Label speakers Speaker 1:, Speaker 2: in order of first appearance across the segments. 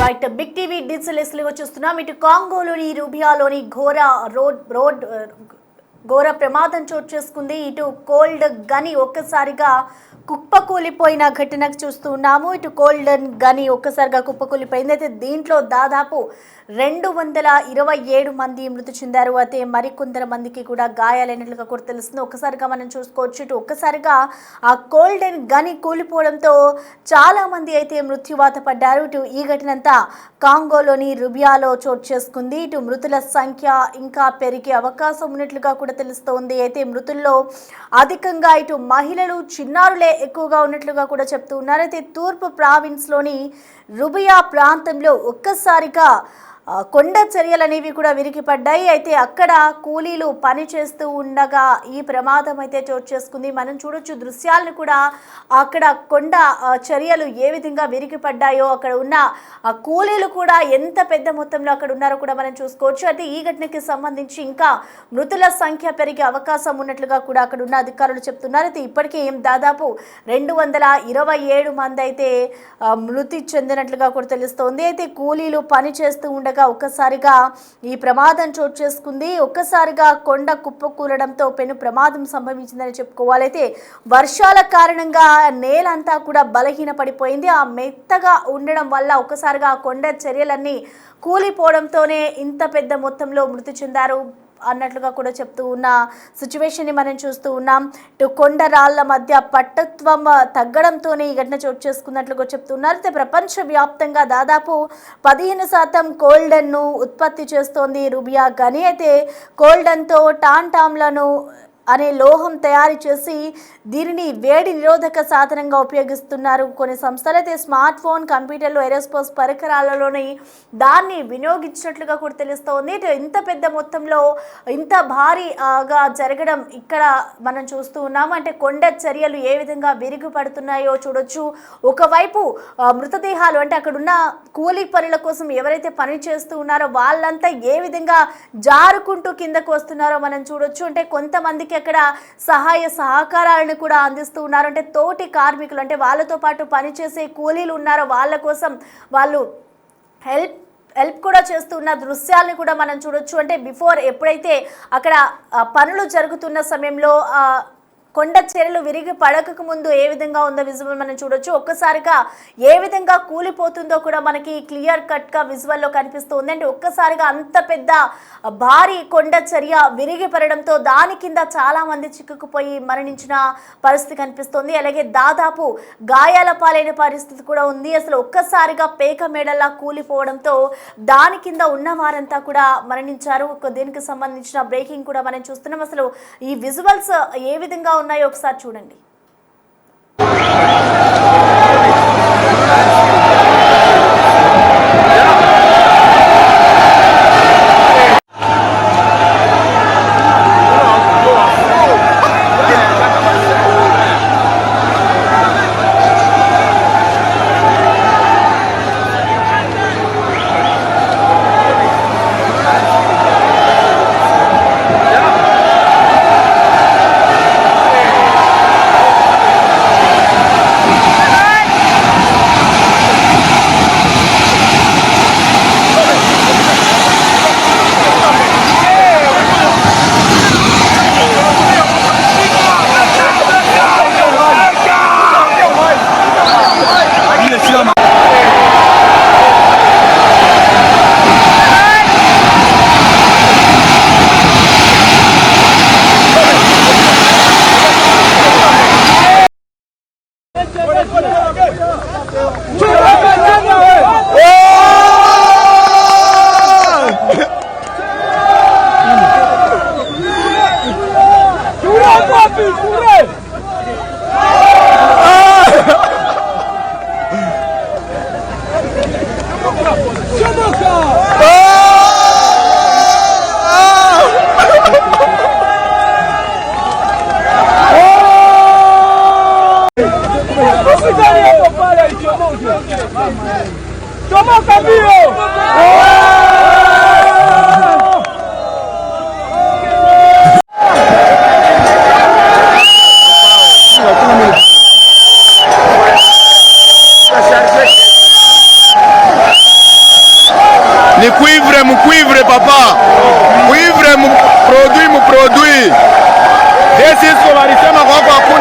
Speaker 1: Right big TV digital చూస్తున్నాం. ఇటు కాంగోలోని రూబియాలోని ఘోర ప్రమాదం చోటు చేసుకుంది. ఇటు కోల్డ్ గని ఒక్కసారిగా కుప్పకూలిపోయిన ఘటనకు చూస్తూ ఉన్నాము. ఇటు కోల్డ్ గని ఒక్కసారిగా కుప్పకూలిపోయింది. అయితే దీంట్లో దాదాపు 227 మంది మృతి చెందారు. అయితే మరికొందరు మందికి కూడా గాయాలైనట్లుగా కూడా తెలుస్తుంది. ఒక్కసారిగా మనం చూసుకోవచ్చు. ఇటు ఒక్కసారిగా ఆ కోల్డ్ గని కూలిపోవడంతో చాలా మంది అయితే మృత్యువాత పడ్డారు. ఇటు ఈ ఘటన అంతా కాంగోలోని రుబియాలో చోటు చేసుకుంది. ఇటు మృతుల సంఖ్య ఇంకా పెరిగే అవకాశం ఉన్నట్లుగా కూడా తెలుస్తోంది. అయితే మృతుల్లో అధికంగా ఇటు మహిళలు చిన్నారులే ఎక్కువగా ఉన్నట్లుగా కూడా చెప్తూ ఉన్నారు. అయితే తూర్పు ప్రావిన్స్లోని రుబియా ప్రాంతంలో ఒక్కసారిగా కొండ చర్యలు అనేవి కూడా విరిగిపడ్డాయి. అయితే అక్కడ కూలీలు పని చేస్తూ ఉండగా ఈ ప్రమాదం అయితే చోటు చేసుకుంది. మనం చూడొచ్చు దృశ్యాలను కూడా. అక్కడ కొండ చర్యలు ఏ విధంగా విరిగిపడ్డాయో, అక్కడ ఉన్న కూలీలు కూడా ఎంత పెద్ద మొత్తంలో అక్కడ ఉన్నారో కూడా మనం చూసుకోవచ్చు. అయితే ఈ ఘటనకి సంబంధించి ఇంకా మృతుల సంఖ్య పెరిగే అవకాశం ఉన్నట్లుగా కూడా అక్కడ ఉన్న అధికారులు చెప్తున్నారు. అయితే ఇప్పటికే దాదాపు 227 మంది అయితే మృతి చెందినట్లుగా కూడా తెలుస్తోంది. అయితే కూలీలు పని చేస్తూ ఉండగా ఒక్కసారిగా ఈ ప్రమాదం చోటు చేసుకుంది. ఒక్కసారిగా కొండ కుప్పకూలడంతో పెను ప్రమాదం సంభవించిందని చెప్పుకోవాలి. అయితే వర్షాల కారణంగా నేలంతా కూడా బలహీన పడిపోయింది. ఆ మెత్తగా ఉండడం వల్ల ఒక్కసారిగా ఆ కొండ చర్యలన్నీ కూలిపోవడంతోనే ఇంత పెద్ద మొత్తంలో మృతి చెందారు అన్నట్లుగా కూడా చెప్తూ ఉన్న సిచ్యువేషన్ని మనం చూస్తూ ఉన్నాం. ఇటు కొండ రాళ్ల మధ్య పట్టత్వం తగ్గడంతోనే ఈ ఘటన చోటు చేసుకున్నట్లుగా చెప్తున్నారు. అయితే ప్రపంచవ్యాప్తంగా దాదాపు 15% కోల్డన్ను ఉత్పత్తి చేస్తోంది రుబియా గని. అయితే కోల్డన్తో టాంటామ్లను అనే లోహం తయారు చేసి దీనిని వేడి నిరోధక సాధనంగా ఉపయోగిస్తున్నారు కొన్ని సంస్థలు. అయితే స్మార్ట్ ఫోన్, కంప్యూటర్లు, ఏరోస్పేస్ పరికరాలలోని దాన్ని వినియోగించినట్లుగా కూడా తెలుస్తోంది. ఇంత పెద్ద మొత్తంలో ఇంత భారీగా జరగడం ఇక్కడ మనం చూస్తూ ఉన్నాము. అంటే కొండ చర్యలు ఏ విధంగా విరిగిపడుతున్నాయో చూడొచ్చు. ఒకవైపు మృతదేహాలు, అంటే అక్కడున్న కూలీ పనుల కోసం ఎవరైతే పని చేస్తూ ఉన్నారో వాళ్ళంతా ఏ విధంగా జారుకుంటూ కిందకు వస్తున్నారో మనం చూడొచ్చు. అంటే కొంతమందికి అక్కడ సహాయ సహకారాలను కూడా అందిస్తూ ఉన్నారు. అంటే తోటి కార్మికులు, అంటే వాళ్ళతో పాటు పనిచేసే కూలీలు ఉన్నారో వాళ్ళ కోసం వాళ్ళు హెల్ప్ కూడా చేస్తున్న దృశ్యాలను కూడా మనం చూడొచ్చు. అంటే బిఫోర్ ఎప్పుడైతే అక్కడ పనులు జరుగుతున్న సమయంలో కొండ చర్యలు విరిగి పడకకు ముందు ఏ విధంగా ఉందో విజువల్ మనం చూడొచ్చు. ఒక్కసారిగా ఏ విధంగా కూలిపోతుందో కూడా మనకి క్లియర్ కట్గా విజువల్లో కనిపిస్తుంది. అంటే ఒక్కసారిగా అంత పెద్ద భారీ కొండ చర్య విరిగి పడడంతో దాని కింద చాలా మంది చిక్కుకుపోయి మరణించిన పరిస్థితి కనిపిస్తుంది. అలాగే దాదాపు గాయాల పాలైన పరిస్థితి కూడా ఉంది. అసలు ఒక్కసారిగా పేక మేడల్లా కూలిపోవడంతో దాని కింద ఉన్న వారంతా కూడా మరణించారు. దీనికి సంబంధించిన బ్రేకింగ్ కూడా మనం చూస్తున్నాం. అసలు ఈ విజువల్స్ ఏ విధంగా ఉన్నాయో ఒకసారి చూడండి.
Speaker 2: Toma o caminho!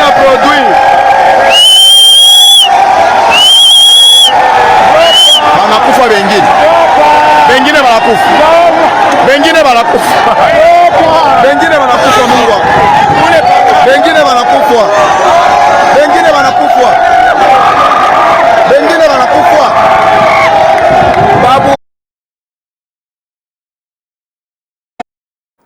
Speaker 2: a produit.
Speaker 3: Wanakufa wengine, wengine wanakufa, wengine wanakufa, wengine wanakufa, Mungu wangu, wengine wanakufa, wengine wanakufa, wengine wanakufa babu.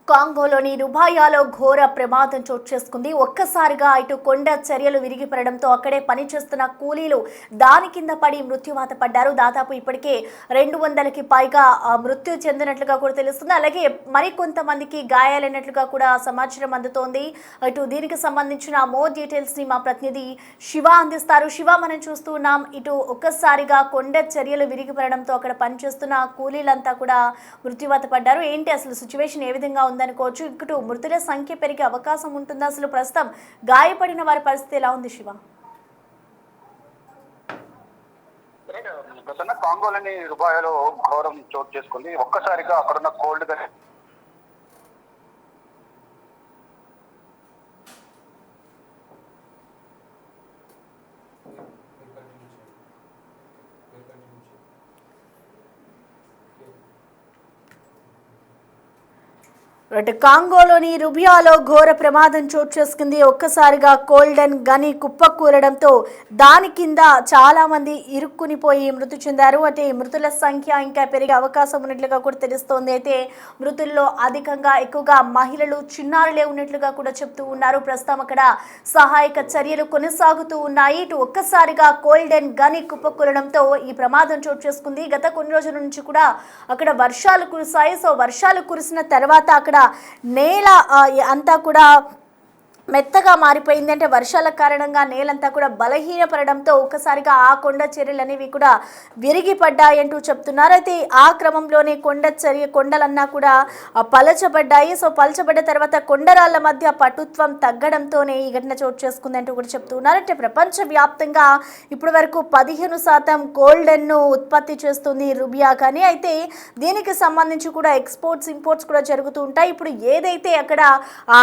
Speaker 1: కాంగోలోని రుబాయాలో ఘోర ప్రమాదం చోటు చేసుకుంది. ఒక్కసారిగా ఇటు కొండ చర్యలు విరిగిపడడంతో అక్కడే పనిచేస్తున్న కూలీలు దాని కింద పడి మృత్యువాత పడ్డారు. దాదాపు ఇప్పటికే 200కి పైగా మృత్యు చెందినట్లుగా కూడా తెలుస్తుంది. అలాగే మరికొంతమందికి గాయాలైనట్లుగా కూడా సమాచారం అందుతోంది. ఇటు దీనికి సంబంధించిన మోర్ డీటెయిల్స్ ని మా ప్రతినిధి శివ అందిస్తారు. శివ, మనం చూస్తూ ఉన్నాం, ఇటు ఒక్కసారిగా కొండ చర్యలు విరిగిపడడంతో అక్కడ పనిచేస్తున్న కూలీలంతా కూడా మృత్యువాత పడ్డారు. ఏంటి అసలు సిచ్యువేషన్ ఏ విధంగా ఉందనుకోవచ్చు? ఇటు మృతుల సంఖ్య పెరిగే అవకాశం ఉంటుందా? అసలు ప్రస్తుతం గాయపడిన వారి పరిస్థితి ఎలా ఉంది శివ?
Speaker 4: కాంగోలోని రుబాయాలో ఘోరం చోటు చేసుకుంది. ఒక్కసారిగా అక్కడున్న కోల్డ్ గా
Speaker 1: కాంగోలోని రుబియాలో ఘోర ప్రమాదం చోటు చేసుకుంది. ఒక్కసారిగా కోల్డెన్ గని కుప్పకూలడంతో దాని కింద చాలా మంది ఇరుక్కునిపోయి మృతి చెందారు. అంటే మృతుల సంఖ్య ఇంకా పెరిగే అవకాశం ఉన్నట్లుగా కూడా తెలుస్తోంది. అయితే మృతుల్లో ఎక్కువగా మహిళలు, చిన్నారులే ఉన్నట్లుగా కూడా చెప్తూ ఉన్నారు. ప్రస్తుతం అక్కడ సహాయక చర్యలు కొనసాగుతూ ఉన్నాయి. ఇటు ఒక్కసారిగా కోల్డెన్ గని కుప్పకూలడంతో ఈ ప్రమాదం చోటు చేసుకుంది. గత కొన్ని రోజుల నుంచి కూడా అక్కడ వర్షాలు కురిశాయి. సో వర్షాలు కురిసిన తర్వాత అక్కడ నేల అంతా కూడా మెత్తగా మారిపోయింది. అంటే వర్షాల కారణంగా నేలంతా కూడా బలహీనపడడంతో ఒక్కసారిగా ఆ కొండ చర్యలు అనేవి కూడా విరిగిపడ్డాయంటూ చెప్తున్నారు. అయితే ఆ క్రమంలోనే కొండలన్నా కూడా పలచబడ్డాయి. సో పలచబడ్డ తర్వాత కొండరాళ్ల మధ్య పటుత్వం తగ్గడంతోనే ఈ ఘటన చోటు చేసుకుందంటూ కూడా చెప్తున్నారు. అంటే ప్రపంచవ్యాప్తంగా ఇప్పటి వరకు 15% కోల్డెన్ను ఉత్పత్తి చేస్తుంది రుబియా కానీ. అయితే దీనికి సంబంధించి కూడా ఇంపోర్ట్స్ కూడా జరుగుతూ ఉంటాయి. ఇప్పుడు ఏదైతే అక్కడ ఆ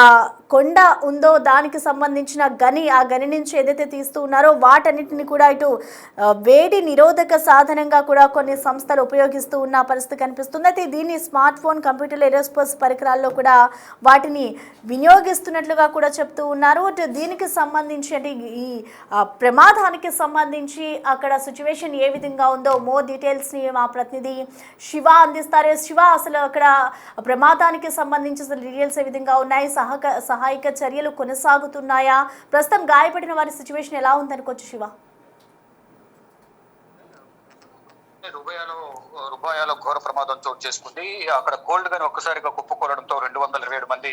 Speaker 1: కొండ ఉందో దానికి సంబంధించిన ఆ గని నుంచి ఏదైతే తీస్తూ ఉన్నారో వాటన్నిటిని కూడా ఇటు వేడి నిరోధక సాధనంగా కూడా కొన్ని సంస్థలు ఉపయోగిస్తూ ఉన్న పరిస్థితి కనిపిస్తుంది. అయితే దీన్ని స్మార్ట్ ఫోన్, కంప్యూటర్, ఏరోస్పేస్ పరికరాల్లో కూడా వాటిని వినియోగిస్తున్నట్లుగా కూడా చెప్తూ ఉన్నారు. దీనికి సంబంధించి అంటే ఈ ప్రమాదానికి సంబంధించి అక్కడ సిచ్యువేషన్ ఏ విధంగా ఉందో మోర్ డీటెయిల్స్ ని మా ప్రతినిధి శివ అందిస్తారు. శివ, అసలు అక్కడ ప్రమాదానికి సంబంధించి డీటెయిల్స్ ఏ విధంగా ఉన్నాయి? సహాయక చర్యలు కొనసాగుతున్నాయా? ప్రస్తుతం గాయపడిన వారి సిచ్యువేషన్ ఎలా ఉందనుకోవచ్చు శివ?
Speaker 4: రుబాయాలో ఘోర ప్రమాదం చోటు చేసుకుంది. అక్కడ కోల్డ్ గాని ఒక్కసారిగా కుప్పకూలడంతో 227 మంది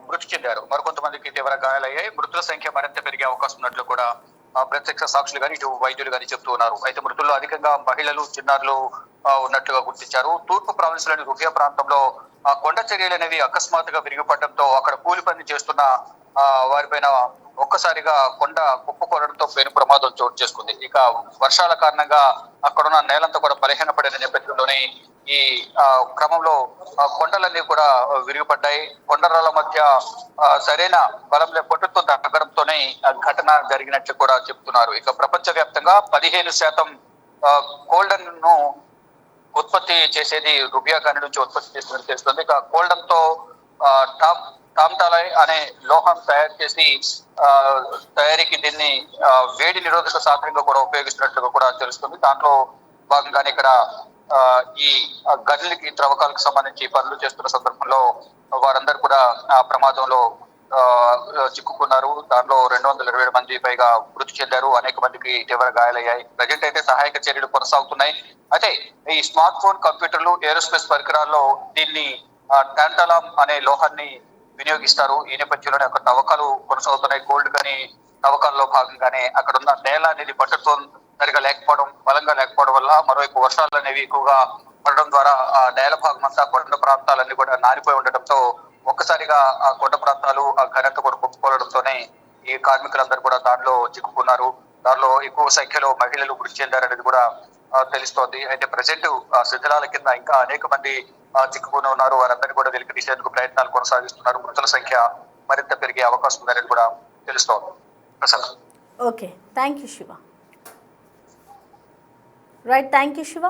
Speaker 4: మృతి చెందారు. మరికొంతమందికి తీవ్ర గాయాలయ్యాయి. మృతుల సంఖ్య మరింత పెరిగే అవకాశం ఉన్నట్లు కూడా ప్రత్యక్ష సాక్షులు కానీ ఇటు వైద్యులు కానీ చెప్తూ ఉన్నారు. అయితే మృతుల్లో అధికంగా మహిళలు, చిన్నారులు ఉన్నట్లుగా గుర్తించారు. తూర్పు ప్రావిన్స్ లోని రుబియా ప్రాంతంలో కొండ చర్యలు అనేవి అకస్మాత్తుగా విరిగిపడడంతో అక్కడ కూలి పని చేస్తున్న వారిపైన ఒక్కసారిగా కొండ కుప్పకూలడంతో పెను ప్రమాదం చోటు చేసుకుంది. ఇక వర్షాల కారణంగా అక్కడున్న నేలంతా కూడా బలహీనపడిన నేపథ్యంలోనే ఈ క్రమంలో కొండలన్నీ కూడా విరిగిపడ్డాయి. కొండరాల మధ్య సరైన బలం పట్టుతో తగ్గడంతోనే ఘటన జరిగినట్లు కూడా చెప్తున్నారు. ఇక ప్రపంచవ్యాప్తంగా 15% కోల్డెన్ ను ఉత్పత్తి చేసేది రుబియా గని నుంచి ఉత్పత్తి చేసినట్టు తెలుస్తుంది. ఇక కోల్డెన్ తో టామ్టాలై అనే లోహం తయారు చేసి తయారీకి దీన్ని వేడి నిరోధక సాధనంగా కూడా ఉపయోగిస్తున్నట్లుగా కూడా తెలుస్తుంది. దాంట్లో భాగంగానే ఇక్కడ ఈ గనులకి, త్రవ్వకాలకు సంబంధించి పనులు చేస్తున్న సందర్భంలో వారందరూ కూడా ఆ ప్రమాదంలో చిక్కుకున్నారు. దాంట్లో 227 మంది పైగా మృతి చెందారు. అనేక మందికి తీవ్ర గాయాలయ్యాయి. ప్రజెంట్ అయితే సహాయక చర్యలు కొనసాగుతున్నాయి. అయితే ఈ స్మార్ట్ ఫోన్, కంప్యూటర్లు, ఏరోస్పేస్ పరికరాల్లో దీన్ని టాంటాలం అనే లోహాన్ని వినియోగిస్తారు. ఈ నేపథ్యంలోనే అక్కడ తవ్వకాలు కొనసాగుతున్నాయి. గోల్డ్ కానీ తవ్వకాల్లో భాగంగానే అక్కడ ఉన్న నేల అనేది పట్టుతో సరిగా లేకపోవడం, బలంగా లేకపోవడం వల్ల మరోవైపు వర్షాలు అనేవి ఎక్కువగా పడడం ద్వారా ఆ నేల భాగం అంతా కొండ ప్రాంతాలన్నీ కూడా నానిపోయి ఉండటంతో ఒక్కసారిగా ఆ కొండ ప్రాంతాలు ఆ ఘనత కూడా కుప్పకోవడంతోనే ఈ కార్మికులందరూ కూడా దానిలో చిక్కుకున్నారు. దానిలో ఎక్కువ సంఖ్యలో మహిళలు మృతి చెందారనేది కూడా తెలుస్తోంది. అయితే ప్రజెంట్ శిథిలాల కింద ఇంకా అనేక మంది చిక్కుకుని ఉన్నారు. వారందరినీ కూడా వెలికి తీసేందుకు ప్రయత్నాలు కొనసాగిస్తున్నారు. మృతుల సంఖ్య మరింత పెరిగే అవకాశం ఉందనేది కూడా తెలుస్తోంది. Prasad.
Speaker 1: Okay, thank you Shiva. Right, thank you Shiva.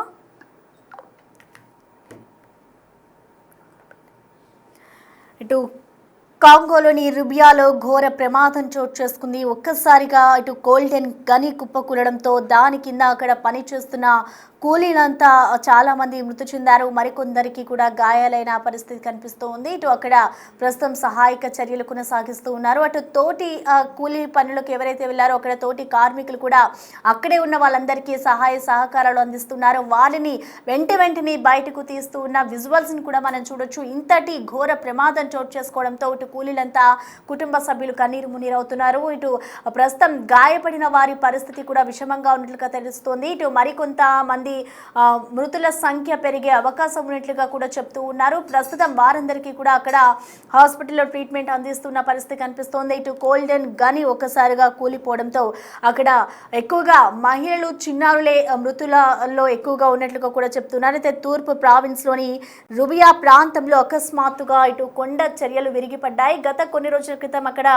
Speaker 1: ఇటు కాంగోలోని రుబియాలో ఘోర ప్రమాదం చోటు చేసుకుంది. ఒక్కసారిగా ఇటు గోల్డెన్ గని కుప్పకూలడంతో దాని కింద అక్కడ పనిచేస్తున్న కూలీలంతా చాలా మంది మృతి చెందారు. మరికొందరికి కూడా గాయాలైన పరిస్థితి కనిపిస్తూ ఉంది. ఇటు అక్కడ ప్రస్తుతం సహాయక చర్యలు కొనసాగిస్తూ ఉన్నారు. అటు తోటి కూలీ పనులకు ఎవరైతే వెళ్ళారో అక్కడ తోటి కార్మికులు కూడా అక్కడే ఉన్న వాళ్ళందరికీ సహాయ సహకారాలు అందిస్తున్నారు. వారిని వెంటనే బయటకు తీస్తూ ఉన్న విజువల్స్ని కూడా మనం చూడొచ్చు. ఇంతటి ఘోర ప్రమాదం చోటు చేసుకోవడంతో ఇటు కూలీలంతా కుటుంబ సభ్యులు కన్నీరు మున్నీరవుతున్నారు. ఇటు ప్రస్తుతం గాయపడిన వారి పరిస్థితి కూడా విషమంగా ఉన్నట్లుగా తెలుస్తోంది. ఇటు మరికొంత మంది మృతుల సంఖ్య పెరిగే అవకాశం ఉన్నట్లుగా కూడా చెప్తూ ఉన్నారు. ప్రస్తుతం వారందరికీ కూడా అక్కడ హాస్పిటల్లో ట్రీట్మెంట్ అందిస్తున్న పరిస్థితి కనిపిస్తోంది. ఇటు గోల్డెన్ గని ఒక్కసారిగా కూలిపోవడంతో అక్కడ ఎక్కువగా మహిళలు చిన్నారులే మృతులలో ఎక్కువగా ఉన్నట్లుగా కూడా చెప్తున్నారు. అయితే తూర్పు ప్రావిన్స్లోని రుబియా ప్రాంతంలో అకస్మాత్తుగా ఇటు కొండ చర్యలు విరిగిపడ్డాయి. గత కొన్ని రోజుల క్రితం అక్కడ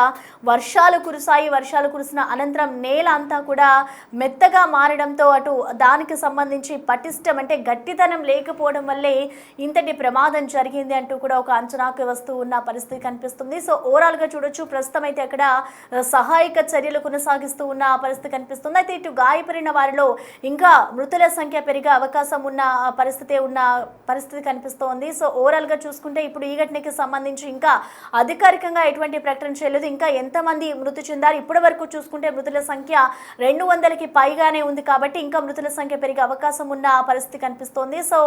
Speaker 1: వర్షాలు కురిసాయి. వర్షాలు కురిసిన అనంతరం నేల అంతా కూడా మెత్తగా మారడంతో అటు దానికి సంబంధించి పటిష్టం అంటే గట్టితనం లేకపోవడం వల్లే ఇంతటి ప్రమాదం జరిగింది అంటూ కూడా ఒక అంచనాకు వస్తూ ఉన్న పరిస్థితి కనిపిస్తుంది. సో ఓవరాల్గా చూడొచ్చు, ప్రస్తుతం అయితే అక్కడ సహాయక చర్యలు కొనసాగిస్తూ ఉన్న పరిస్థితి కనిపిస్తుంది. అయితే ఇటు గాయపడిన వారిలో ఇంకా మృతుల సంఖ్య పెరిగే అవకాశం ఉన్న పరిస్థితి కనిపిస్తోంది. సో ఓవరాల్గా చూసుకుంటే ఇప్పుడు ఈ ఘటనకి సంబంధించి ఇంకా అధికారికంగా ఎటువంటి ప్రకటన చేయలేదు. ఇంకా ఎంతమంది మృతి చెందారు ఇప్పటి వరకు చూసుకుంటే మృతుల సంఖ్య 200కి పైగానే ఉంది. కాబట్టి ఇంకా మృతుల సంఖ్య పెరిగే అవకాశం ఉన్న పరిస్థితి కనిపిస్తోంది. సో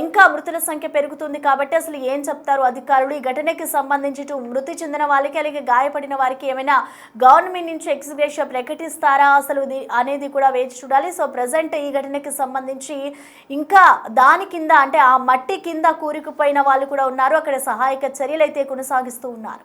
Speaker 1: ఇంకా మృతుల సంఖ్య పెరుగుతుంది కాబట్టి అసలు ఏం చెప్తారు అధికారులు ఈ ఘటనకి సంబంధించి? మృతి చెందిన వాళ్ళకి అలాగే గాయపడిన వారికి ఏమైనా గవర్నమెంట్ నుంచి ఎక్స్గ్రేషియా ప్రకటిస్తారా అసలు అనేది కూడా వేచి చూడాలి. సో ప్రజెంట్ ఈ ఘటనకి సంబంధించి ఇంకా దాని కింద అంటే ఆ మట్టి కింద కూరుకుపోయిన వాళ్ళు కూడా ఉన్నారు. అక్కడ సహాయక చర్యలు అయితే కొనసాగిస్తూ ఉన్నారు.